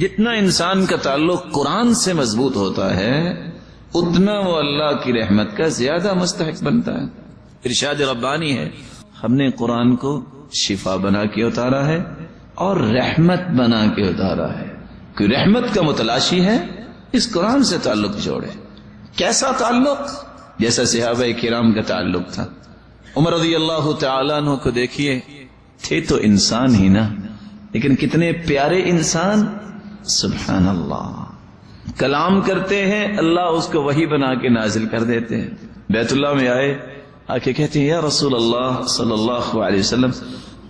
جتنا انسان کا تعلق قرآن سے مضبوط ہوتا ہے اتنا وہ اللہ کی رحمت کا زیادہ مستحق بنتا ہے۔ ارشاد ربانی ہے، ہم نے قرآن کو شفا بنا کے اتارا ہے اور رحمت بنا کے اتارا ہے۔ کوئی رحمت کا متلاشی ہے اس قرآن سے تعلق جوڑے۔ کیسا تعلق؟ جیسا صحابہ کرام کا تعلق تھا۔ عمر رضی اللہ تعالیٰ عنہ کو دیکھیے، تھے تو انسان ہی نا، لیکن کتنے پیارے انسان، سبحان اللہ۔ کلام کرتے ہیں، اللہ اس کو وحی بنا کے نازل کر دیتے ہیں۔ بیت اللہ میں آئے، آ کے کہتے ہیں یا رسول اللہ صلی اللہ علیہ وسلم،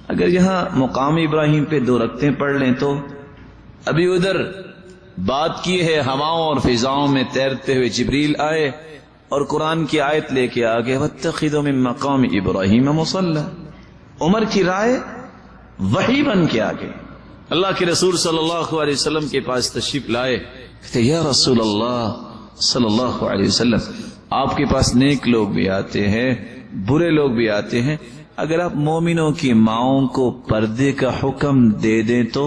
اگر یہاں مقام ابراہیم پہ 2 رکعتیں پڑھ لیں تو؟ ابھی ادھر بات کی ہے، ہواؤں اور فضاؤں میں تیرتے ہوئے جبریل آئے اور قرآن کی آیت لے کے آگے واتخذوا من مقام ابراہیم مصلی۔ عمر کی رائے وحی بن کے آگے اللہ کے رسول صلی اللہ علیہ وسلم کے پاس تشریف لائے، کہتے یا رسول اللہ صلی اللہ علیہ وسلم، آپ کے پاس نیک لوگ بھی آتے ہیں، برے لوگ بھی آتے ہیں، اگر آپ مومنوں کی ماؤں کو پردے کا حکم دے دیں تو؟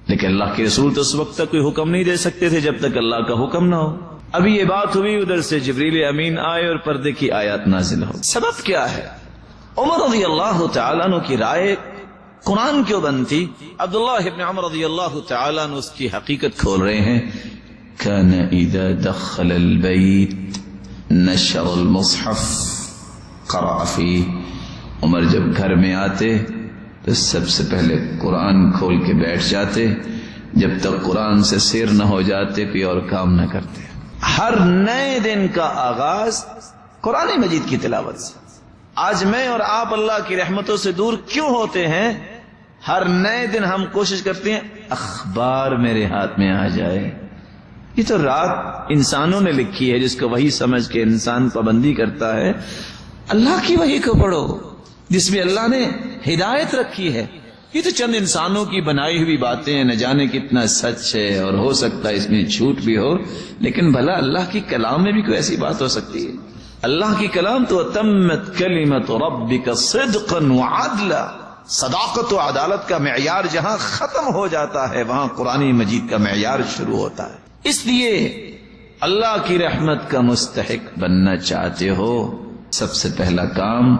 لیکن اللہ کے رسول تو اس وقت تک کوئی حکم نہیں دے سکتے تھے جب تک اللہ کا حکم نہ ہو۔ ابھی یہ بات ہوئی، ادھر سے جبریل امین آئے اور پردے کی آیات نازل ہو۔ سبب کیا ہے؟ عمر رضی اللہ تعالیٰ عنہ کی رائے قرآن کیوں بنتی؟ عبداللہ ابن عمر رضی اللہ تعالیٰ عنہ اس کی حقیقت کھول رہے ہیں۔ کان اذا دخل البیت نشر المصحف قرأ فیہ۔ عمر جب گھر میں آتے تو سب سے پہلے قرآن کھول کے بیٹھ جاتے، جب تک قرآن سے سیر نہ ہو جاتے کوئی اور کام نہ کرتے۔ ہر نئے دن کا آغاز قرآن مجید کی تلاوت سے۔ آج میں اور آپ اللہ کی رحمتوں سے دور کیوں ہوتے ہیں؟ ہر نئے دن ہم کوشش کرتے ہیں اخبار میرے ہاتھ میں آ جائے۔ یہ تو رات انسانوں نے لکھی ہے جس کو وحی سمجھ کے انسان پابندی کرتا ہے۔ اللہ کی وحی کو پڑھو جس میں اللہ نے ہدایت رکھی ہے۔ یہ تو چند انسانوں کی بنائی ہوئی باتیں ہیں، نہ جانے کتنا سچ ہے، اور ہو سکتا ہے اس میں جھوٹ بھی ہو، لیکن بھلا اللہ کی کلام میں بھی کوئی ایسی بات ہو سکتی ہے؟ اللہ کی کلام تو تمت کلمت ربک صدقا وعدلا، صداقت و عدالت کا معیار جہاں ختم ہو جاتا ہے وہاں قرآن مجید کا معیار شروع ہوتا ہے۔ اس لیے اللہ کی رحمت کا مستحق بننا چاہتے ہو، سب سے پہلا کام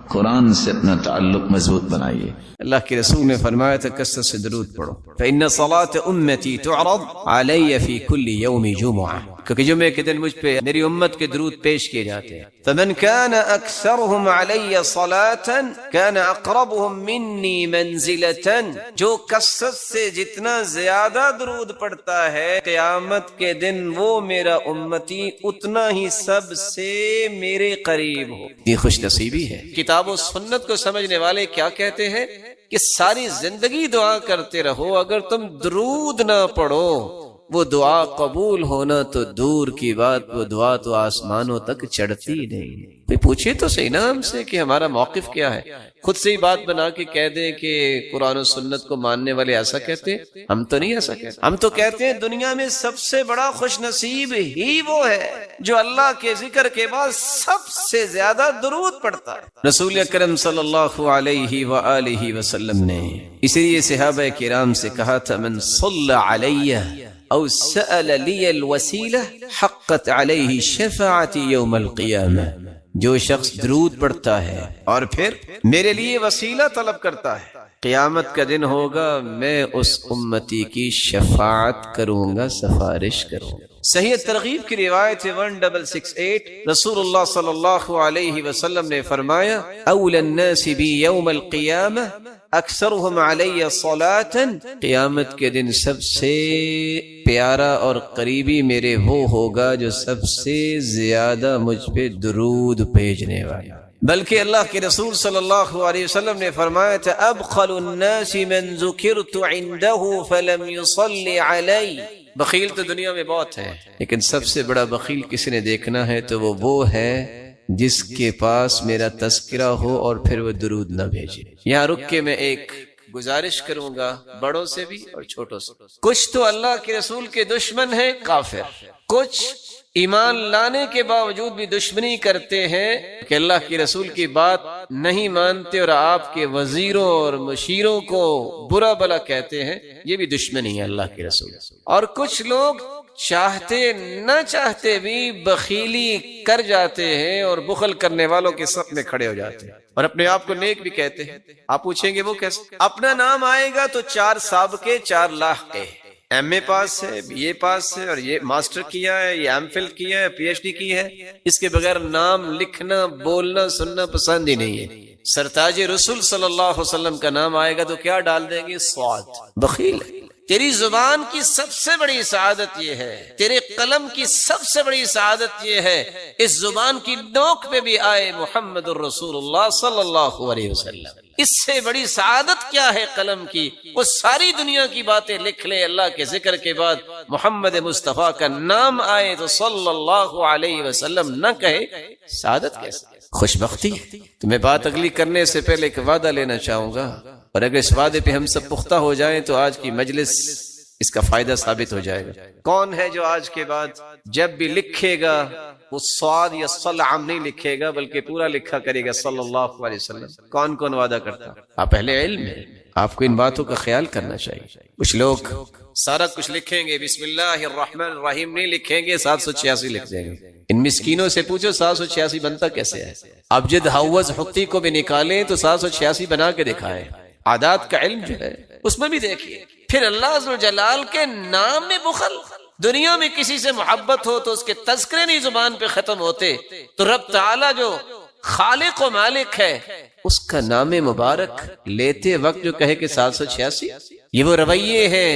قرآن سے اپنا تعلق مضبوط بنائیے۔ اللہ کے رسول نے فرمایا تھا کثرت سے درود پڑھو، فإن صلاة أمتي تعرض علي في كل يوم جمعة، کیونکہ جمعے کے دن مجھ پہ میری امت کے درود پیش کیے جاتے ہیں۔ فمن كان أكثرهم علي صلاة كان أقربهم مني منزلة، جو کثرت سے جتنا زیادہ درود پڑھتا ہے قیامت کے دن وہ میرا امتی اتنا ہی سب سے میرے قریب ہو۔ یہ خوش نصیبی ہے۔ کتاب و سنت کو سمجھنے والے کیا کہتے ہیں کہ ساری زندگی دعا کرتے رہو، اگر تم درود نہ پڑھو وہ دعا قبول ہونا تو دور کی بات، وہ دعا تو آسمانوں تک چڑھتی نہیں۔ پوچھے تو صحیح نا ہم سے کہ ہمارا موقف کیا ہے؟ خود سے ہی بات بنا کے کہہ دیں کہ قرآن و سنت کو ماننے والے ایسا کہتے ہیں؟ ہم تو نہیں ایسا کہتے۔ ہم تو کہتے ہیں دنیا میں سب سے بڑا خوش نصیب ہی وہ ہے جو اللہ کے ذکر کے بعد سب سے زیادہ درود پڑھتا ہے۔ رسول اکرم صلی اللہ علیہ وآلہ وسلم نے اسی لیے صحابہ کرام سے کہا تھا من صلی علیہ او سأل لی الوسیلہ حقت علیہ شفاعتی یوم القیامہ، جو شخص درود پڑھتا ہے اور پھر میرے لیے وسیلہ طلب کرتا ہے، قیامت کا دن ہوگا میں اس امتی کی شفاعت کروں گا، سفارش کروں گا۔ صحیح ترغیب کی روایت 1668 رسول اللہ صلی اللہ علیہ وسلم نے فرمایا اول الناس بی یوم القیامہ اکثرهم علی صلاۃ، قیامت کے دن سب سے پیارا اور قریبی میرے وہ ہوگا جو سب سے زیادہ مجھ پہ درود بھیجنے والا۔ بلکہ اللہ کے رسول صلی اللہ علیہ وسلم نے فرمایا تھا ابخل الناس من ذکرت عنده فلم يصلي علی، بخیل تو دنیا میں بہت ہے لیکن سب سے بڑا بخیل کسی نے دیکھنا ہے تو وہ ہے جس کے پاس میرا تذکرہ ہو اور پھر وہ درود نہ بھیجے۔ یہاں رک کے میں ایک گزارش کروں گا بڑوں سے بھی اور چھوٹوں سے، کچھ تو اللہ کے رسول کے دشمن ہیں کافر، کچھ ایمان لانے کے باوجود بھی دشمنی کرتے ہیں کہ اللہ کے رسول کی بات نہیں مانتے اور آپ کے وزیروں اور مشیروں کو برا بلا کہتے ہیں، یہ بھی دشمنی ہے اللہ کے رسول۔ اور کچھ لوگ چاہتے نہ چاہتے بھی بخیلی کر جاتے ہیں اور بخل کرنے والوں کے صف میں کھڑے ہو جاتے ہیں اور اپنے آپ کو نیک بھی کہتے ہیں۔ آپ پوچھیں گے وہ کیسے؟ اپنا نام آئے گا تو 4 سابقے 4 لاحقے، ایم اے پاس ہے، بی اے پاس ہے، اور یہ ماسٹر کیا ہے، یہ ایم فل کیا ہے، پی ایچ ڈی کی ہے، اس کے بغیر نام لکھنا بولنا سننا پسند ہی نہیں ہے۔ سرتاج رسول صلی اللہ علیہ وسلم کا نام آئے گا تو کیا ڈال دیں گے؟ سعاد، بخیل۔ تیری زبان کی سب سے بڑی سعادت یہ ہے، تیرے قلم کی سب سے بڑی سعادت یہ ہے اس زبان کی نوک پہ بھی آئے محمد الرسول اللہ صلی اللہ علیہ وسلم۔ اس سے بڑی سعادت کیا ہے قلم کی؟ وہ ساری دنیا کی باتیں لکھ لے، اللہ کے ذکر کے بعد محمد مصطفیٰ کا نام آئے تو صلی اللہ علیہ وسلم نہ کہے، سعادت کیسے؟ خوش بختی۔ تو میں بات اگلی کرنے سے پہلے ایک وعدہ لینا چاہوں گا، اور اگر اس وعدے پہ ہم سب پختہ ہو جائیں تو آج کی مجلس اس کا فائدہ ثابت ہو جائے گا۔ کون ہے جو آج کے بعد جب بھی لکھے گا وہ صاد یا صلعم نہیں لکھے گا بلکہ پورا لکھا کرے گا صلی اللہ علیہ وسلم؟ کون کون وعدہ کرتا؟ آپ اہل علم ہیں، آپ کو ان باتوں کا خیال کرنا چاہیے۔ کچھ لوگ سارا کچھ لکھیں گے، بسم اللہ الرحمن الرحیم نہیں لکھیں گے، 786 لکھ دیں گے۔ ان مسکینوں سے پوچھو 786 بنتا کیسے ہے؟ ابجد حوض حقی کو بھی نکالیں تو 786 بنا کے دکھائے۔ عادات کا علم جو ہے اس میں بھی دیکھیے۔ پھر اللہ عز و جلال کے نام میں بخل، دنیا میں کسی سے محبت ہو تو اس کے تذکرے نہیں زبان پہ ختم ہوتے، تو رب تعالی جو خالق و مالک ہے اس کا نام مبارک لیتے وقت جو کہے کہ 786، یہ وہ رویے ہیں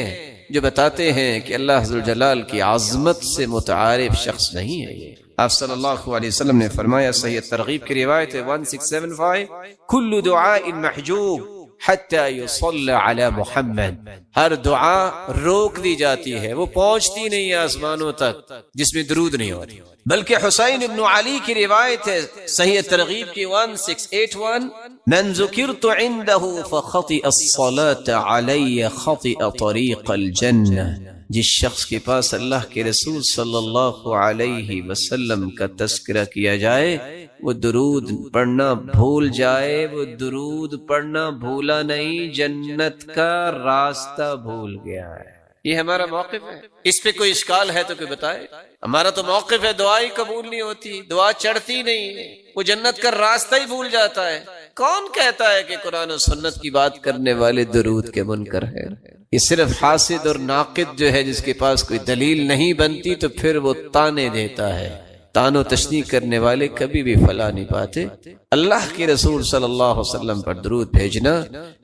جو بتاتے ہیں کہ اللہ عز و جلال کی عظمت سے متعارف شخص نہیں ہے یہ۔ آپ صلی اللہ علیہ وسلم نے فرمایا، صحیح ترغیب کی روایت ہے 1675، کل دعاء محجوب حتی یصلی علی محمد، ہر دعا روک دی جاتی ہے، وہ پہنچتی نہیں ہے آسمانوں تک جس میں درود نہیں ہوتی۔ بلکہ حسین ابن علی کی روایت ہے صحیح ترغیب کی 1681، من ذکرت عنده فخطئ الصلاة علی خطئ طریق الجنہ، جس شخص کے پاس اللہ کے رسول صلی اللہ علیہ وسلم کا تذکرہ کیا جائے وہ درود پڑھنا بھول جائے، وہ درود پڑھنا بھولا نہیں، جنت کا راستہ بھول گیا ہے۔ یہ ہمارا موقف ہے، اس پہ کوئی اشکال ہے تو کوئی بتائے۔ ہمارا تو موقف ہے دعا ہی قبول نہیں ہوتی، دعا چڑھتی نہیں ہے، وہ جنت کا راستہ ہی بھول جاتا ہے۔ کون کہتا ہے کہ قرآن و سنت کی بات کرنے والے درود کے منکر ہیں؟ یہ صرف حاسد اور ناقد جو ہے جس کے پاس کوئی دلیل نہیں بنتی تو پھر وہ تانے دیتا ہے۔ تان و تشنیع کرنے والے کبھی بھی فلاح نہیں پاتے۔ اللہ کے رسول صلی اللہ علیہ وسلم پر درود بھیجنا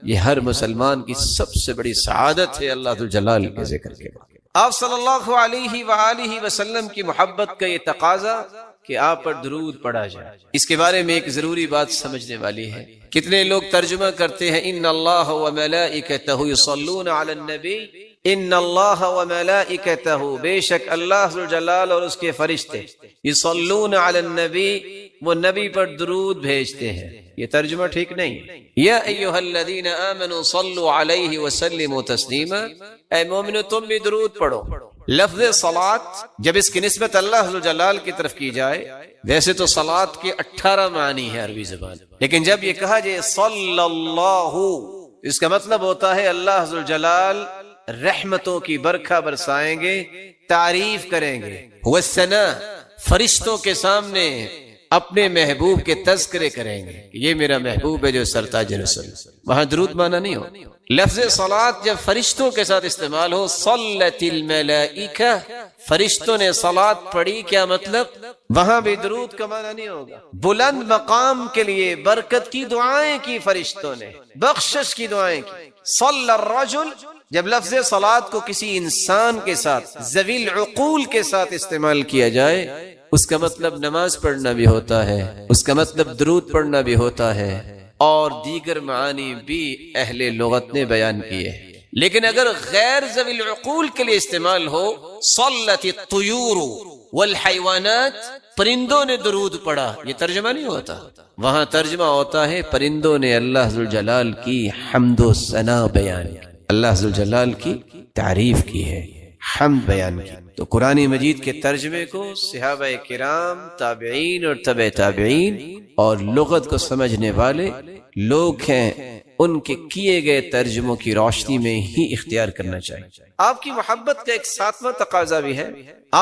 یہ ہر مسلمان کی سب سے بڑی سعادت ہے اللہ ذو جلال کے ذکر کے بعد۔ آپ صلی اللہ علیہ وآلہ وسلم کی محبت کا یہ تقاضا کہ آپ پر درود پڑھا جائے، اس کے بارے میں ایک ضروری بات سمجھنے والی ہے۔ کتنے لوگ ترجمہ کرتے ہیں ان اللہ وملائکتہ یصلون علی النبی، ان اللہ وملائکتہ، بے شک اللہ ذو جلال اور اس کے فرشتے، یصلون علی النبی، وہ نبی پر درود بھیجتے ہیں۔ یہ ترجمہ ٹھیک نہیں ہے۔ یا ایھا الذین آمنوا صلوا علیہ وسلموا تسلیما، اے مومنو تم بھی درود پڑھو۔ لفظ صلاۃ جب اس کی نسبت اللہ ذو جلال کی طرف کی جائے، ویسے تو صلاۃ کے 18 معنی ہے عربی زبان، لیکن جب یہ کہا جائے صلی اللہ، اس کا مطلب ہوتا ہے اللہ ذو جلال رحمتوں کی برکھا برسائیں گے، تعریف کریں گے، والثناء، فرشتوں کے سامنے اپنے محبوب کے تذکرے کریں گے کہ یہ میرا محبوب ہے جو سرتاج رسول۔ وہاں درود مانا نہیں ہو۔ لفظ صلاۃ جب فرشتوں کے ساتھ استعمال ہو، صلت الملائکہ، فرشتوں نے صلاۃ پڑھی، کیا مطلب؟ وہاں بھی درود کا معنی نہیں ہوگا۔ بلند مقام کے لیے برکت کی دعائیں کی فرشتوں نے، بخشش کی دعائیں کی۔ صلی الرجل جب لفظ صلاۃ کو کسی انسان کے ساتھ ذوی العقول کے ساتھ استعمال کیا جائے، اس کا مطلب نماز پڑھنا بھی ہوتا ہے، اس کا مطلب درود پڑھنا بھی ہوتا ہے، اور دیگر معانی بھی اہل لغت نے بیان کیے۔ لیکن اگر غیر ذوی العقول کے لیے استعمال ہو، صلت الطیور والحیوانات، پرندوں نے درود پڑھا، یہ ترجمہ نہیں ہوتا۔ وہاں ترجمہ ہوتا ہے پرندوں نے اللہ ذوالجلال کی حمد و ثنا بیان کی، اللہ ذوالجلال کی تعریف کی ہے، حمد بیان کی۔ تو قرآن مجید کے ترجمے کو صحابہ کرام، تابعین اور تبع تابعین اور لغت کو سمجھنے والے لوگ ہیں، ان کے کیے گئے ترجموں کی روشنی میں ہی اختیار کرنا چاہیے۔ آپ کی محبت کا ایک ساتواں تقاضا بھی ہے،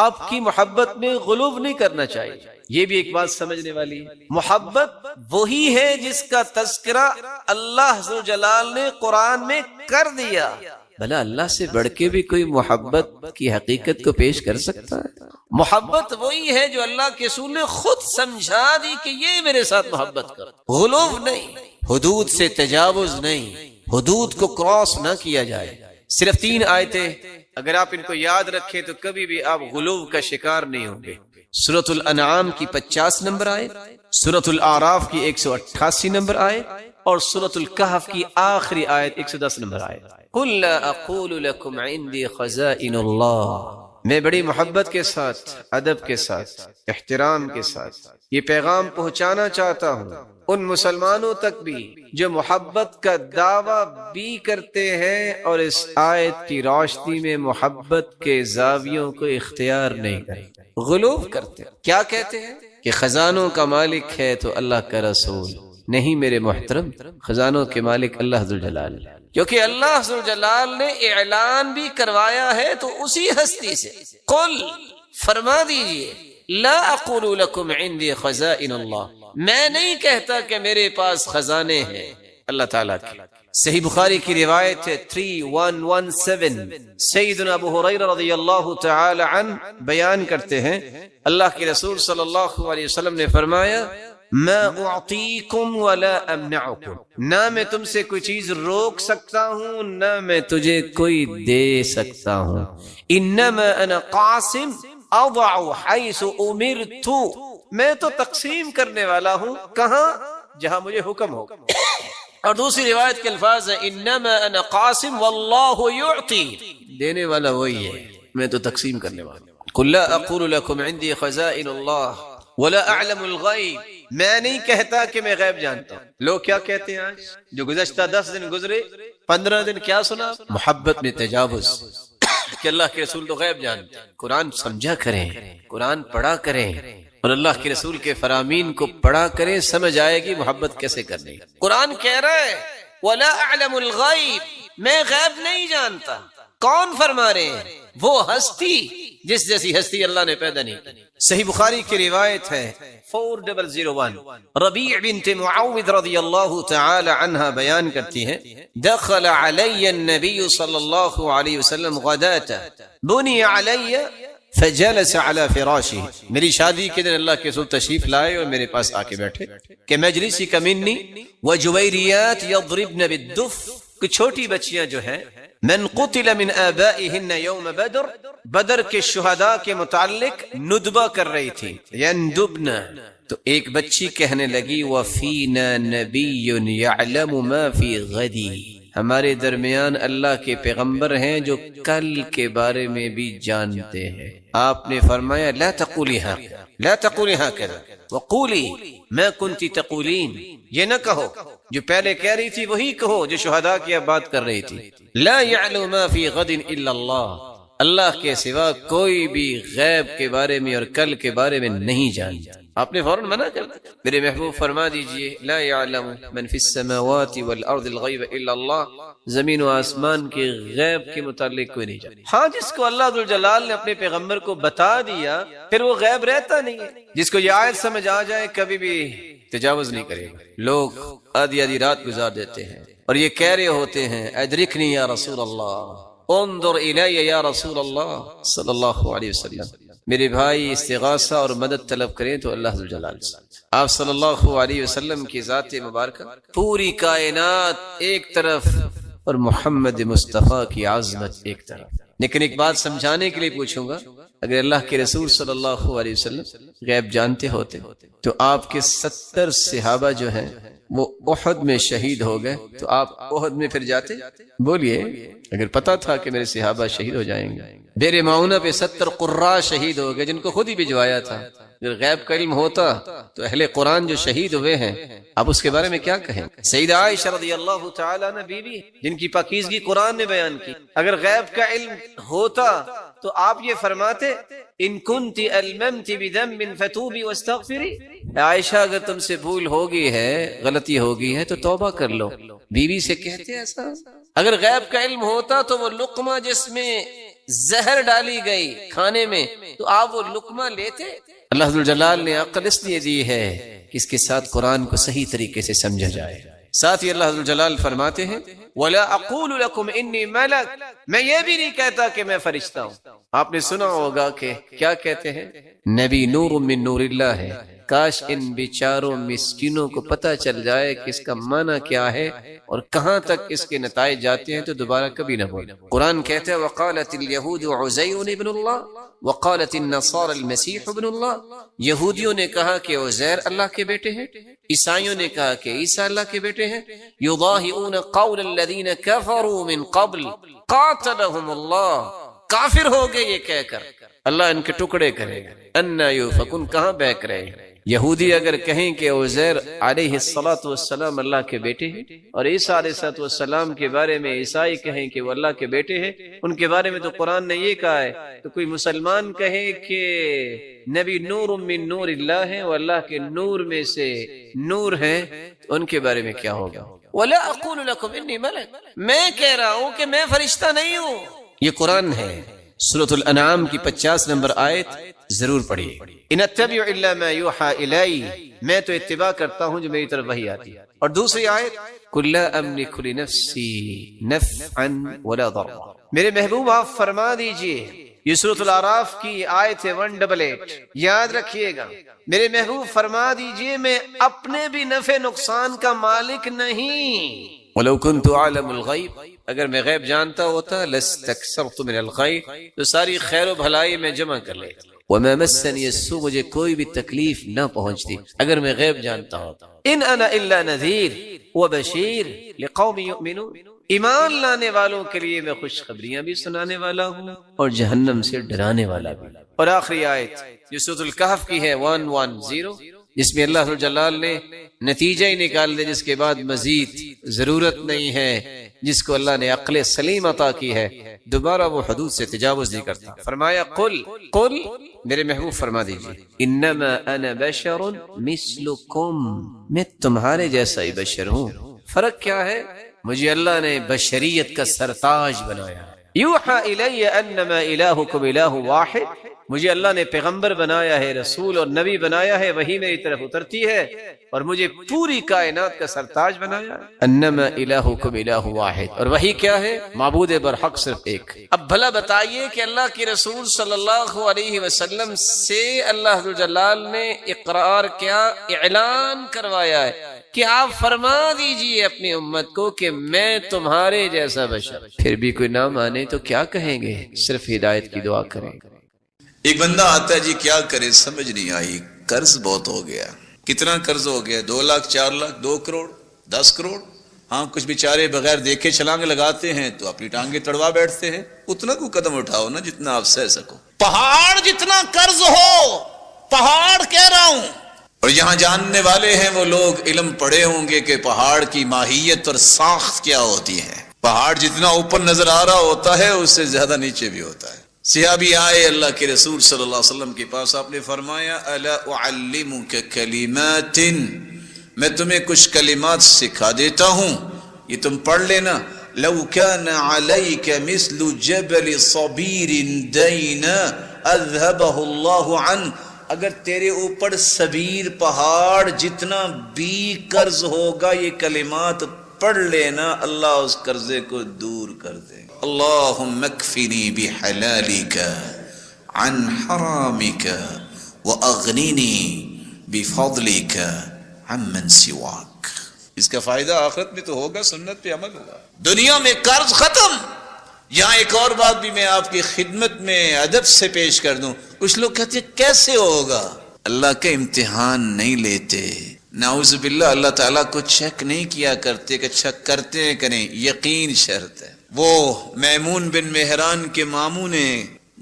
آپ کی محبت میں غلو نہیں کرنا چاہیے۔ یہ بھی ایک بات سمجھنے والی ہے، محبت وہی ہے جس کا تذکرہ اللہ ذوالجلال نے قرآن میں کر دیا۔ بھلا اللہ سے بڑھ کے بھی کوئی محبت کی حقیقت کو پیش کر سکتا ہے؟ محبت وہی ہے جو اللہ کے رسول نے خود سمجھا دی کہ یہ میرے ساتھ محبت کر، غلو نہیں، حدود سے تجاوز نہیں، حدود کو کراس نہ کیا جائے۔ صرف 3 آیتیں اگر آپ ان کو یاد رکھیں تو کبھی بھی آپ غلو کا شکار نہیں ہوں گے۔ سورۃ الانعام کی 50 نمبر آیت، سورۃ الاعراف کی 188 نمبر آیت اور سورۃ الکہف کی آخری آیت 110 نمبر آیت۔ قل لا اقول لكم عندي خزائن اللہ، میں بڑی محبت کے ساتھ، ادب کے ساتھ، احترام کے ساتھ یہ پیغام پہنچانا چاہتا ہوں ان مسلمانوں تک بھی جو محبت کا دعویٰ بھی کرتے ہیں اور اس آیت کی روشنی میں محبت کے زاویوں کو اختیار نہیں کرتے، غلو کرتے۔ کیا کہتے ہیں کہ خزانوں کا مالک ہے تو اللہ کا رسول نہیں۔ میرے محترم، خزانوں کے مالک اللہ ذوالجلال، کیونکہ اللہ ذوالجلال نے اعلان بھی کروایا ہے تو اسی ہستی سے۔ قل، فرما دیجئے، لا اقول لكم عندي خزائن اللہ، میں نہیں کہتا کہ میرے پاس خزانے ہیں اللہ تعالیٰ کے۔ صحیح بخاری کی روایت ہے 3117، سیدنا ابو ہریرہ رضی اللہ تعالی عنہ بیان کرتے ہیں اللہ کے رسول صلی اللہ علیہ وسلم نے فرمایا، ما اعطیکم ولا امنعکم، نہ میں تم سے کوئی چیز روک سکتا ہوں نہ میں تجھے کوئی دے سکتا ہوں، انما انا قاسم اضع حیث امرت، میں تو تقسیم کرنے والا ہوں کہاں؟ جہاں مجھے حکم ہو۔ اور دوسری روایت کے الفاظ ہیں انما انا قاسم واللہ یعطی، دینے والا وہی ہے، میں تو تقسیم کرنے والا ہوں۔ قل لا اقول لكم عندي خزائن اللہ ولا اعلم الغیب، میں نہیں کہتا کہ میں غیب جانتا ہوں۔ لوگ کیا کہتے ہیں آج؟ جو گزشتہ 10 دن گزرے، 15 دن کیا سنا؟ محبت میں تجاوز کہ اللہ کے رسول تو غیب جانتے ہیں۔ قرآن سمجھا کریں، قرآن پڑھا کریں اور اللہ کے رسول کے فرامین کو پڑھا کریں، سمجھ آئے گی محبت کیسے کرنی۔ قرآن کہہ رہا ہے وَلَا أَعْلَمُ الْغَيْبِ، میں غیب نہیں جانتا۔ کون فرما رہے ہیں؟ وہ ہستی جس جیسی ہستی اللہ نے پیدا نہیں کی۔ صحیح بخاری کی روایت ہے 4001، ربیع بنت معوذ رضی اللہ تعالی عنہ بیان کرتی ہیں، دخل علی النبی صلی اللہ علیہ وسلم غداۃ بنی علی فجلس على فراشہ، میری شادی کے دن اللہ کے رسول تشریف لائے اور میرے پاس آ کے بیٹھے کہ مجلسی کمنی وجویریات یضربن بالدف، کچھ چھوٹی بچیاں جو ہیں، من قتل من آبائہن یوم بدر، بدر کے شہداء کے متعلق ندبہ کر رہی تھی، یندبن، تو ایک بچی کہنے لگی وفینا نبی یعلم ما فی غدی، ہمارے درمیان اللہ کے پیغمبر ہیں جو کل کے بارے میں بھی جانتے ہیں۔ آپ نے فرمایا لا تقولی ہاکذا، لا تقولی ہاکذا وقولی ما کنتی تقولین، یہ نہ کہو جو پہلے کہہ رہی تھی وہی کہو جو شہداء کی اب بات کر رہی تھی۔ لا یعلم ما فی غد الا اللہ، اللہ کے سوا کوئی بھی غیب کے بارے میں اور کل کے بارے میں نہیں جانتا۔ آپ نے فوراً منع کر دیا۔ میرے محبوب فرما دیجئے لا یعلم من فی السماوات والارض الغیب الا اللہ، زمین و آسمان کے غیب کے متعلق کوئی نہیں جانتا۔ ہاں، جس کو اللہ ذوالجلال نے اپنے پیغمبر کو بتا دیا پھر وہ غیب رہتا نہیں ہے۔ جس کو یہ آیت سمجھ آ جائے کبھی بھی تجاوز نہیں کرے گا۔ لوگ آدھی آدھی رات گزار دیتے ہیں اور یہ کہہ رہے ہوتے ہیں ادرکنی یا رسول اللہ، انظر الی یا رسول اللہ صلی اللہ علیہ وسلم، میرے بھائی استغاثہ اور مدد طلب کریں تو اللہ ذوالجلال سے۔ آپ صلی اللہ علیہ وسلم کی ذات مبارکہ پوری کائنات ایک طرف اور محمد مصطفیٰ کی عظمت ایک طرف۔ لیکن ایک بات سمجھانے کے لیے پوچھوں گا، اگر اللہ کے رسول صلی اللہ علیہ وسلم غیب جانتے ہوتے تو آپ کے 70 صحابہ جو ہیں وہ احد میں شہید ہو گئے، تو آپ احد میں پھر جاتے؟ بولیے، اگر پتا تھا کہ میرے صحابہ شہید ہو جائیں گے۔ بیر معونہ پہ 70 قراء شہید ہو گئے جن کو خود ہی بھجوایا تھا، اگر غیب کا علم ہوتا تو اہل قرآن جو شہید ہوئے ہیں آپ اس کے بارے میں کیا کہیں؟ سیدہ عائشہ رضی اللہ تعالیٰ عنہ بیوی جن کی پاکیزگی قرآن نے بیان کی، اگر غیب کا علم ہوتا تو آپ یہ فرماتے ان کنت الممت بذنب فتوبی واستغفری، عائشہ اگر تم سے بھول ہوگی ہے، غلطی ہوگی ہے تو توبہ کر لو۔ بیوی سے کہتے ایسا؟ اگر غیب کا علم ہوتا تو وہ لقمہ جس میں زہر ڈالی گئی کھانے میں تو آپ وہ لقمہ لیتے؟ اللہ ذوالجلال نے عقل اس لیے دی ہے کہ اس کے ساتھ قرآن کو صحیح طریقے سے سمجھا جائے۔ ساتھ ہی اللہ ذوالجلال فرماتے ہیں وَلَا أَقُولُ لَكُمْ إِنِّي مَلَكٌ، میں یہ بھی نہیں کہتا کہ میں فرشتہ ہوں۔ آپ نے سنا ہوگا کہ کیا کہتے ہیں؟ نبی نور من نور اللہ ہے۔ کاش ان بیچاروں مسکینوں کو پتہ چل جائے کہ اس کا معنی کیا ہے اور کہاں تک اس کے نتائج جاتے ہیں تو دوبارہ کبھی نہ بولے۔ قرآن کہتا ہے وَقَالَتِ الْيَهُودُ عُزَيْرٌ ابن اللہ وَقَالَتِ النَّصَارَى الْمَسِيحُ ابن اللہ، یہودیوں نے کہا کہ عزیر اللہ کے بیٹے ہیں، عیسائیوں نے کہا کہ عیسیٰ اللہ کے بیٹے ہیں۔ يُضَاهِئُونَ قَوْلَ الَّذِينَ كَفَرُوا مِن قَبْلُ قَاتَلَهُمُ اللَّهُ، کافر ہو گئے یہ کہہ کر اللہ ان کے ٹکڑے کرے گا۔ اَنَّا يُؤْفَكُونَ، کہاں بہک رہے ہیں؟ یہودی اگر کہیں کہ عزیر علیہ السلام اللہ کے بیٹے ہیں اور عیسیٰ علیہ السلام کے بارے میں عیسائی کہیں کہ وہ اللہ کے بیٹے ہیں، ان کے بارے میں تو قرآن نے یہ کہا ہے، تو کوئی مسلمان کہے کہ نبی نور من نور اللہ ہے، وہ اللہ کے نور میں سے نور ہیں، تو ان کے بارے میں کیا ہوگا؟ وَلَا أَقُولُ لَكُمْ إِنِّي مَلَكٌ، میں کہہ رہا ہوں کہ میں فرشتہ نہیں ہوں۔ یہ قرآن ہے، سورۃ الانعام کی 50 نمبر آیت ضرور پڑھیے۔ ان اتبع الا ما یوحى الی، میں تو اتباع کرتا ہوں جو میری طرف وحی آتی ہے۔ اور دوسری آیت قل لا املک لنفسی نفعا ولا ضرا، میرے محبوب آپ فرما دیجئے، یہ سورۃ الاعراف کی آیت ہے 188، یاد رکھیے گا، میرے محبوب فرما دیجئے میں اپنے بھی نفع نقصان کا مالک نہیں۔ وَلَوْ كُنْتُ أَعْلَمُ الْغَيْبَ، اگر میں غیب جانتا ہوتا لَاسْتَكْثَرْتُ مِنَ الْخَيْرِ، تو ساری خیر و بھلائی میں جمع کر لیتا۔ وَمَا مَسَّنِيَ السُّوءُ، مجھے کوئی بھی تکلیف نہ پہنچتی اگر میں غیب جانتا ہوتا۔ إِنْ أَنَا إِلَّا نَذِيرٌ وَبَشِيرٌ لِقَوْمٍ يُؤْمِنُونَ، ایمان لانے والوں کے لیے میں خوشخبریاں بھی سنانے والا ہوں اور جہنم سے ڈرانے والا بھی۔ اور آخری آیت جو سورۃ الکہف کی ہے 110، جس میں اللہ جلال نے نتیجہ ہی نکال دے، جس کے بعد مزید ضرورت نہیں ہے، جس کو اللہ نے عقل سلیم عطا کی ہے، دوبارہ وہ حدود سے تجاوز نہیں کرتا۔ فرمایا قل میرے محبوب فرما دیجیے انما انا بشر مثلکم، میں تمہارے جیسا ہی بشر ہوں۔ فرق کیا ہے؟ مجھے اللہ نے بشریت کا سرتاج بنایا۔ یوحى الی انما الہکم الہ واحد، مجھے اللہ نے پیغمبر بنایا ہے، رسول اور نبی بنایا ہے، وہی میری طرف اترتی ہے اور مجھے پوری کائنات کا سرتاج بنایا۔ انما الہکم الہ واحد، اور وہی کیا ہے؟ معبود برحق صرف ایک۔ اب بھلا بتائیے کہ اللہ کے رسول صلی اللہ علیہ وسلم سے اللہ جلال نے اقرار کیا، اعلان کروایا ہے کہ آپ فرما دیجئے اپنی امت کو کہ میں تمہارے جیسا بشر۔ پھر بھی کوئی نہ مانے تو کیا کہیں گے؟ صرف ہدایت کی دعا کریں۔ ایک بندہ آتا ہے، جی کیا کرے سمجھ نہیں آئی، قرض بہت ہو گیا۔ کتنا قرض ہو گیا؟ 2 لاکھ 4 لاکھ 2 کروڑ 10 کروڑ۔ ہاں کچھ بیچارے بغیر دیکھے چھلانگ لگاتے ہیں تو اپنی ٹانگیں تڑوا بیٹھتے ہیں۔ اتنا کو قدم اٹھاؤ نا جتنا آپ سہ سکو۔ پہاڑ جتنا قرض ہو، پہاڑ کہہ رہا ہوں، اور یہاں جاننے والے ہیں وہ لوگ، علم پڑھے ہوں گے کہ پہاڑ کی ماہیت اور ساخت کیا ہوتی ہے۔ پہاڑ جتنا اوپر نظر آ رہا ہوتا ہے اس سے زیادہ نیچے بھی ہوتا ہے۔ صحابی آئے اللہ کے رسول صلی اللہ علیہ وسلم کے پاس، آپ نے فرمایا الا اعلمک کلمات، میں تمہیں کچھ کلمات سکھا دیتا ہوں، یہ تم پڑھ لینا۔ لو کان علیک مثل جبل صبیر دین اذهبه اللہ عنہ، اگر تیرے اوپر صبیر پہاڑ جتنا بھی قرض ہوگا، یہ کلمات پڑھ لینا، اللہ اس قرضے کو دور کر دے۔ اللہم اکفنی بحلالک عن حرامک واغننی بفضلک عمن سواک۔ اس کا فائدہ آخرت میں تو ہوگا، سنت پہ عمل ہوگا، دنیا میں قرض ختم۔ یہاں ایک اور بات بھی میں آپ کی خدمت میں ادب سے پیش کر دوں۔ کچھ لوگ کہتے ہیں کیسے ہوگا؟ اللہ کا امتحان نہیں لیتے، نعوذ باللہ، اللہ تعالیٰ کو چیک نہیں کیا کرتے کہ اچھا کرتے ہیں کریں، یقین شرط ہے۔ وہ میمون بن مہران کے ماموں نے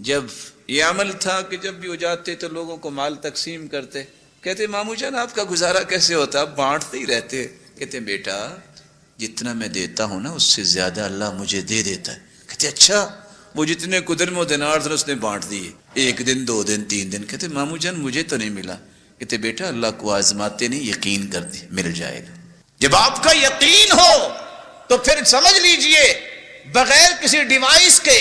جب یہ عمل تھا کہ جب بھی وہ جاتے تو لوگوں کو مال تقسیم کرتے. کہتے ماموں جان آپ کا گزارا کیسے ہوتا؟ آپ بانٹتے ہی رہتے. کہتے بیٹا جتنا میں دیتا ہوں نا اس سے زیادہ اللہ مجھے دے دیتا ہے. کہتے اچھا. وہ جتنے درہم و دینار تھے اس نے بانٹ دیے, 1 دن 2 دن 3 دن. کہتے ماموں جان مجھے تو نہیں ملا. کہتے بیٹا اللہ کو آزماتے نہیں, یقین کرتے مل جائے گا. جب آپ کا یقین ہو تو پھر سمجھ لیجئے بغیر کسی ڈیوائس کے,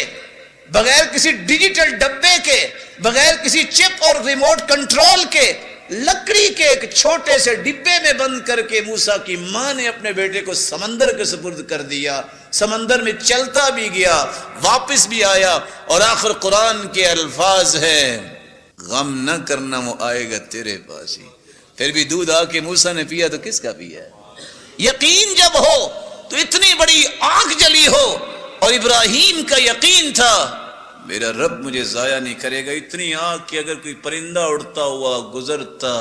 بغیر کسی ڈیجیٹل ڈبے کے, بغیر کسی چپ اور ریموٹ کنٹرول کے, لکڑی کے ایک چھوٹے سے ڈبے میں بند کر کے موسیٰ کی ماں نے اپنے بیٹے کو سمندر کے سپرد کر دیا. سمندر میں چلتا بھی گیا, واپس بھی آیا, اور آخر قرآن کے الفاظ ہیں غم نہ کرنا وہ آئے گا تیرے پاس ہی. پھر بھی دودھ آ کے موسیٰ نے پیا تو کس کا پیا؟ یقین جب ہو تو اتنی بڑی آنکھ جلی ہو, اور ابراہیم کا یقین تھا میرا رب مجھے ضائع نہیں کرے گا. اتنی آنکھ کہ اگر کوئی پرندہ اڑتا ہوا گزرتا,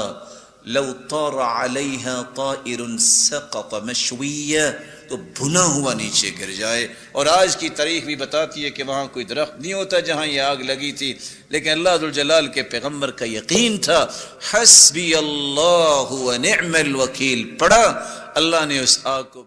لو طار علیہا طائر سقط مشویہ, تو بھنا ہوا نیچے گر جائے. اور آج کی تاریخ بھی بتاتی ہے کہ وہاں کوئی درخت نہیں ہوتا جہاں یہ آگ لگی تھی, لیکن اللہ ذوالجلال کے پیغمبر کا یقین تھا. حسبی اللہ ونعم الوکیل پڑھا, اللہ نے اس آگ کو